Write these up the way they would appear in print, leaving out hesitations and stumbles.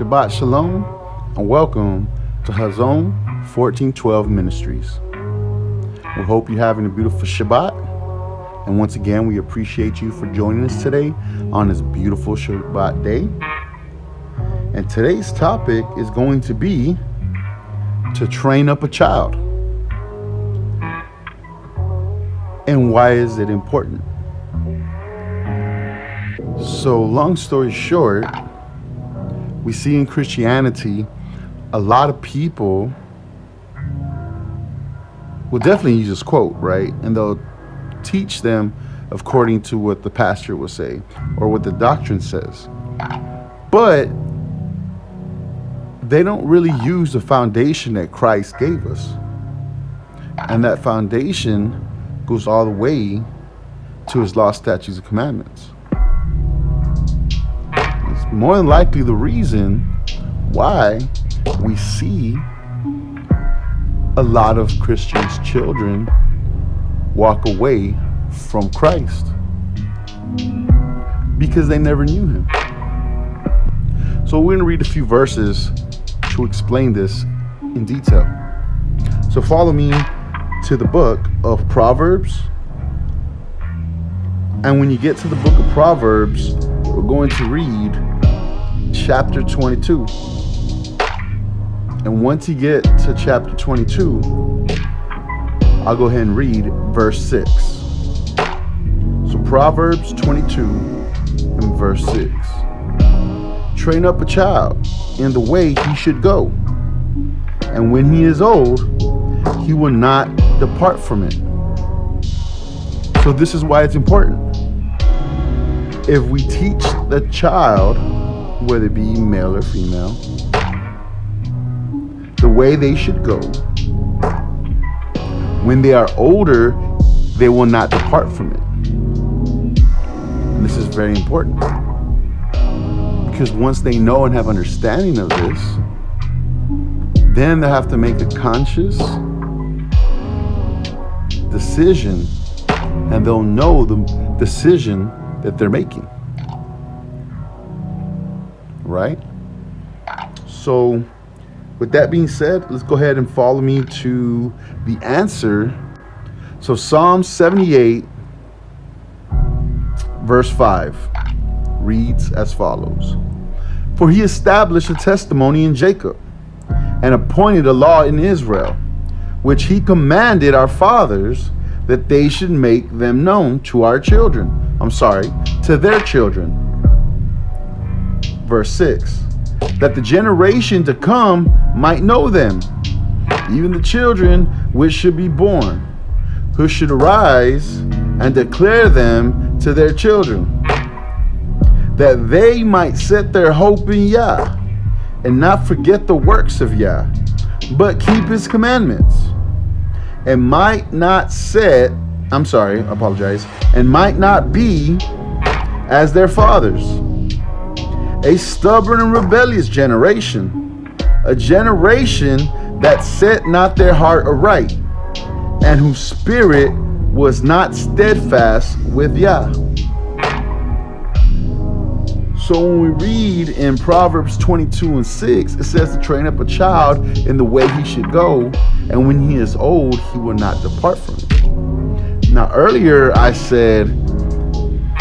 Shabbat Shalom, and welcome to Hazon 1412 Ministries. We hope you're having a beautiful Shabbat, and once again, we appreciate you for joining us today on this beautiful Shabbat day. And today's topic is going to be to train up a child. And why is it important? So, long story short, we see in Christianity a lot of people will definitely use this quote, right? And they'll teach them according to what the pastor will say or what the doctrine says. But they don't really use the foundation that Christ gave us. And that foundation goes all the way to his law, statutes, and commandments. It's more than likely the reason why we see a lot of Christians' children walk away from Christ because they never knew him. So we're going to read a few verses to explain this in detail. So follow me to the book of Proverbs. And when you get to the book of Proverbs, we're going to read chapter 22. And once you get to chapter 22, I'll go ahead and read verse 6. So Proverbs 22 and verse 6. Train up a child in the way he should go, and when he is old, he will not depart from it. So this is why it's important. If we teach the child, whether it be male or female, the way they should go, when they are older, they will not depart from it. And this is very important, because once they know and have understanding of this, then they have to make a conscious decision, and they'll know the decision that they're making. Right? So, with that being said, let's go ahead and follow me to the answer. So Psalm 78, verse 5 reads as follows. For he established a testimony in Jacob and appointed a law in Israel, which he commanded our fathers that they should make them known to our children. To their children. Verse 6. That the generation to come might know them, even the children which should be born, who should arise and declare them to their children, that they might set their hope in Yah, and not forget the works of Yah, but keep his commandments, and might not and might not be as their fathers, a stubborn and rebellious generation, a generation that set not their heart aright, and whose spirit was not steadfast with Yah. So when we read in Proverbs 22 and 6, it says to train up a child in the way he should go, and when he is old, he will not depart from it. Now earlier I said,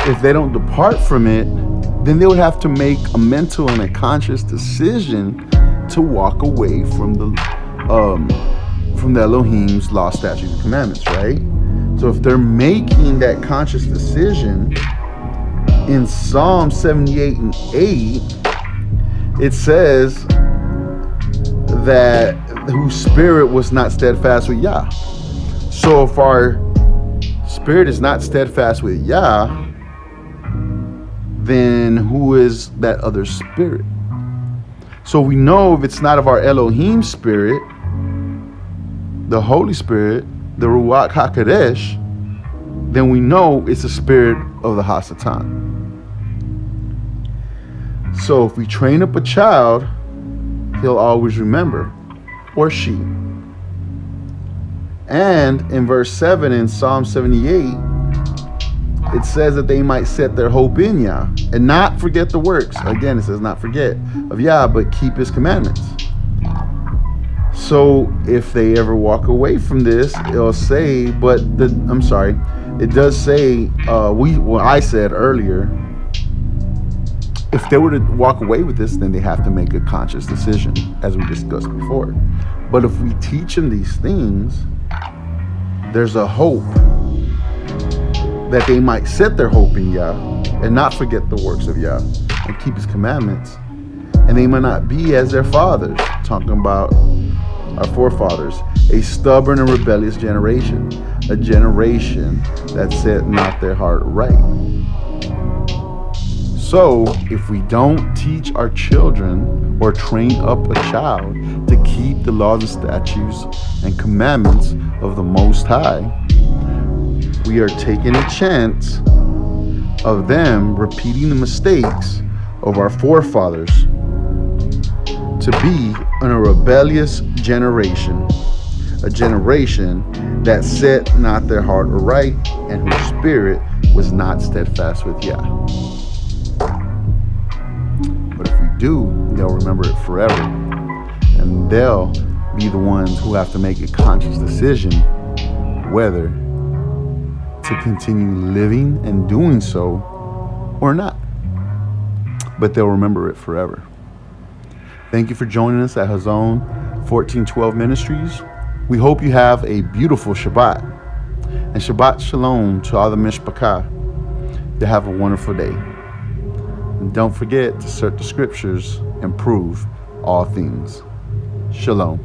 if they don't depart from it, then they would have to make a mental and a conscious decision to walk away from the Elohim's law, statutes, and commandments, right? So if they're making that conscious decision, in Psalm 78 and 8, it says that whose spirit was not steadfast with Yah. So if our spirit is not steadfast with Yah, then who is that other spirit? So we know if it's not of our Elohim spirit, the Holy Spirit, the Ruach HaKodesh, then we know it's the spirit of the Hasatan. So if we train up a child, he'll always remember, or she. And in verse 7 in Psalm 78, it says that they might set their hope in Yah and not forget the works. Again, it says not forget of Yah, but keep his commandments. So if they ever walk away from this, it'll say, it does say, I said earlier, if they were to walk away with this, then they have to make a conscious decision, as we discussed before. But if we teach them these things, there's a hope that they might set their hope in Yah and not forget the works of Yah and keep his commandments. And they might not be as their fathers, talking about our forefathers, a stubborn and rebellious generation, a generation that set not their heart right. So if we don't teach our children or train up a child to keep the laws and statutes and commandments of the Most High, we are taking a chance of them repeating the mistakes of our forefathers, to be in a rebellious generation, a generation that set not their heart aright and whose spirit was not steadfast with Yah. But if we do, they'll remember it forever, and they'll be the ones who have to make a conscious decision whether to continue living and doing so or not. But they'll remember it forever. Thank you for joining us at Hazon 1412 Ministries. We hope you have a beautiful Shabbat. And Shabbat Shalom to all the Mishpachah. To have a wonderful day. And don't forget to search the scriptures and prove all things. Shalom.